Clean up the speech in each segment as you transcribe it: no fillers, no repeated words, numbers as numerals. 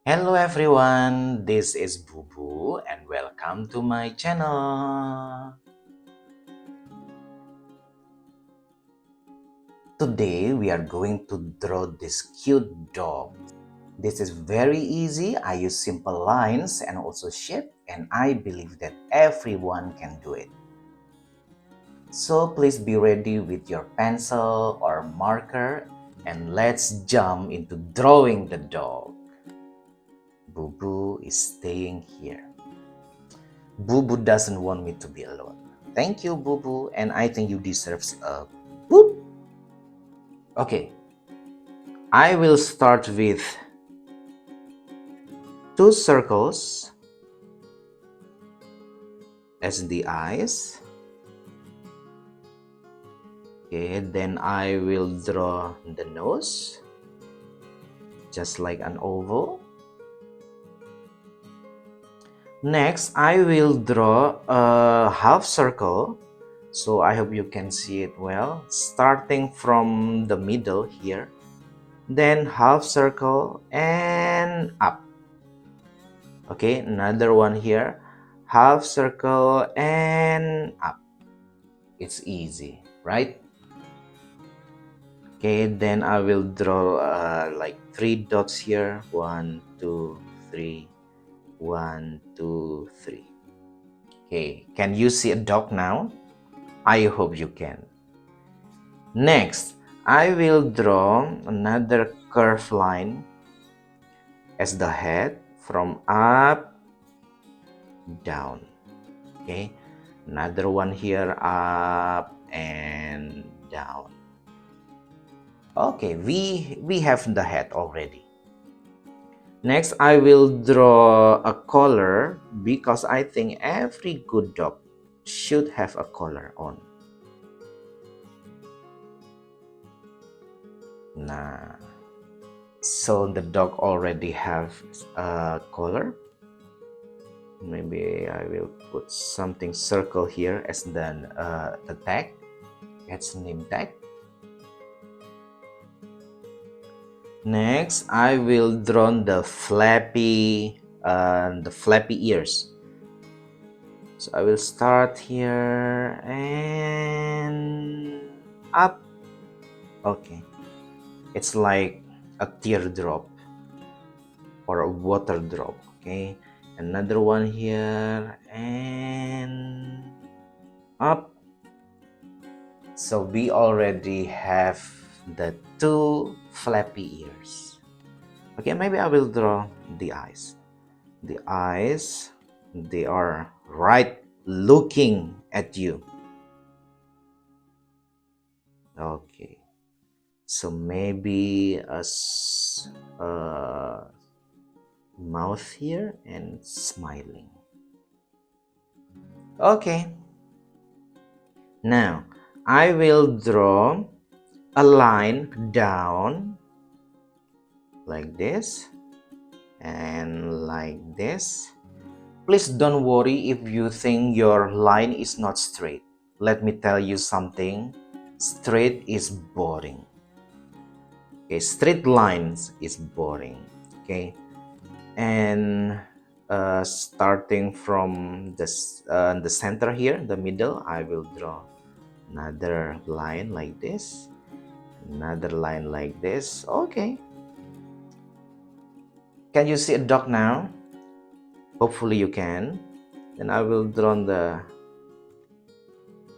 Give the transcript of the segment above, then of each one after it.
Hello everyone, this is Bubu and welcome to my channel. Today we are going to draw this cute dog. This is very easy. I use simple lines and also shape, and I believe that everyone can do it. So please be ready with your pencil or marker and let's jump into drawing the dog. Bubu is staying here. Bubu doesn't want me to be alone. Thank you, Bubu, and I think you deserve a boop. Okay, I will start with two circles as the eyes. Okay, then I will draw the nose, just like an oval. Next, I will draw a half circle. So I hope you can see it well. Starting from the middle here, then half circle and up. Okay, another one here, half circle and up. It's easy, right? Okay, then I will draw like three dots here. 1, 2, 3, 1, 2, 3. Okay, can you see a dog now? I hope you can. Next, I will draw another curved line as the head from up down. Okay, another one here, up and down. Okay, we have the head already. Next, I will draw a collar because I think every good dog should have a collar on. Nah, so the dog already have a collar. Maybe I will put something circle here as the tag. It's name tag. Next, I will draw the flappy ears. So I will start here and up. Okay, it's like a teardrop or a water drop. Okay, another one here and up. So we already have the two flappy ears. Okay, maybe I will draw the eyes. The eyes, they are right looking at you. Okay, so maybe a mouth here and smiling. Okay, now I will draw a line down like this and like this. Please don't worry if you think your line is not straight. Let me tell you something. Straight is boring. Okay, straight lines is boring. Okay, and starting from the center here, the middle, I will draw another line like this, another line like this. Okay, can you see a dog now? Hopefully you can. Then I will draw the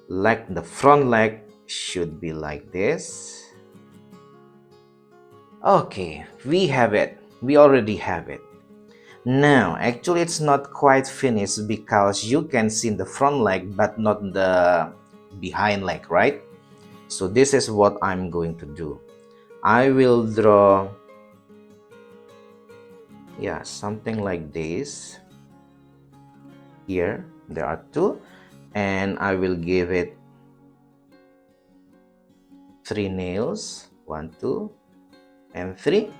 leg. The front leg should be like this. Okay, we have it. We already have it. Now, actually it's not quite finished because you can see the front leg but not the behind leg, right? So this is what I'm going to do. I will draw, yeah, something like this. Here, there are two, and I will give it 3 nails, 1, 2, and 3.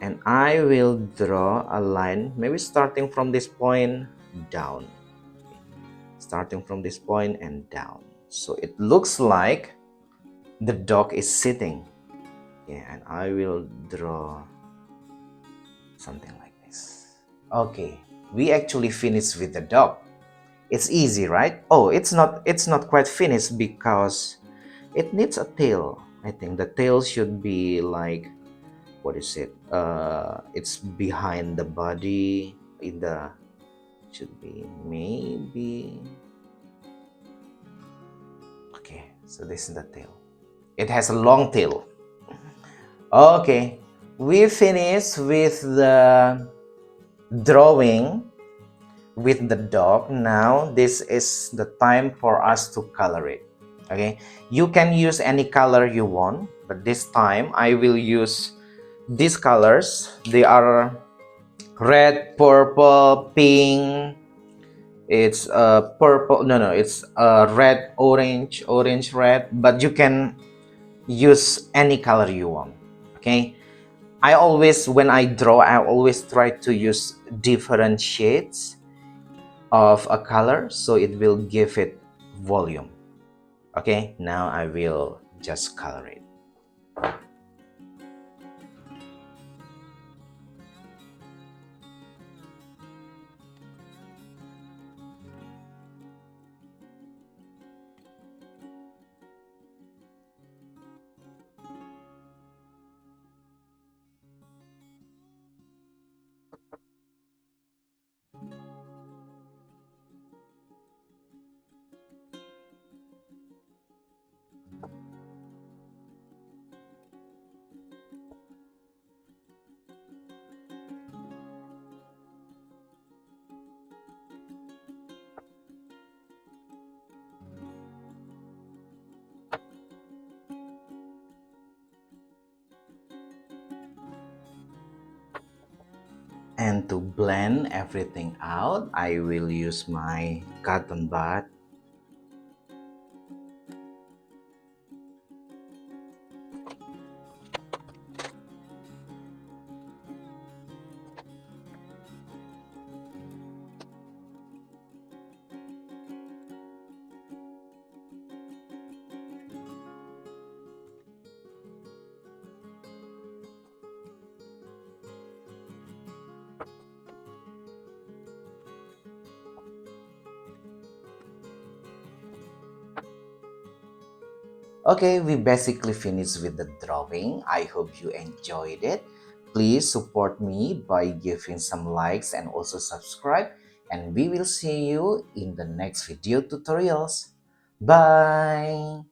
And I will draw a line, maybe starting from this point down. Starting from this point and down. So it looks like the dog is sitting. Yeah, and I will draw something like this. Okay, we actually finished with the dog. It's easy, right? Oh, it's not quite finished because it needs a tail. I think the tail should be like, what is it? It's behind the body in the, should be maybe. Okay, so this is the tail. It has a long tail. Okay, we finished with the drawing with the dog. Now this is the time for us to color it. Okay, you can use any color you want, but this time I will use these colors. They are red, purple, pink. It's purple, no, it's red, orange, orange, red, but you can use any color you want. Okay, I always, when I draw, I always try to use different shades of a color so it will give it volume. Okay, now I will just color it. And to blend everything out, I will use my cotton bud. Okay, we basically finished with the drawing. I hope you enjoyed it. Please support me by giving some likes and also subscribe. And we will see you in the next video tutorials. Bye!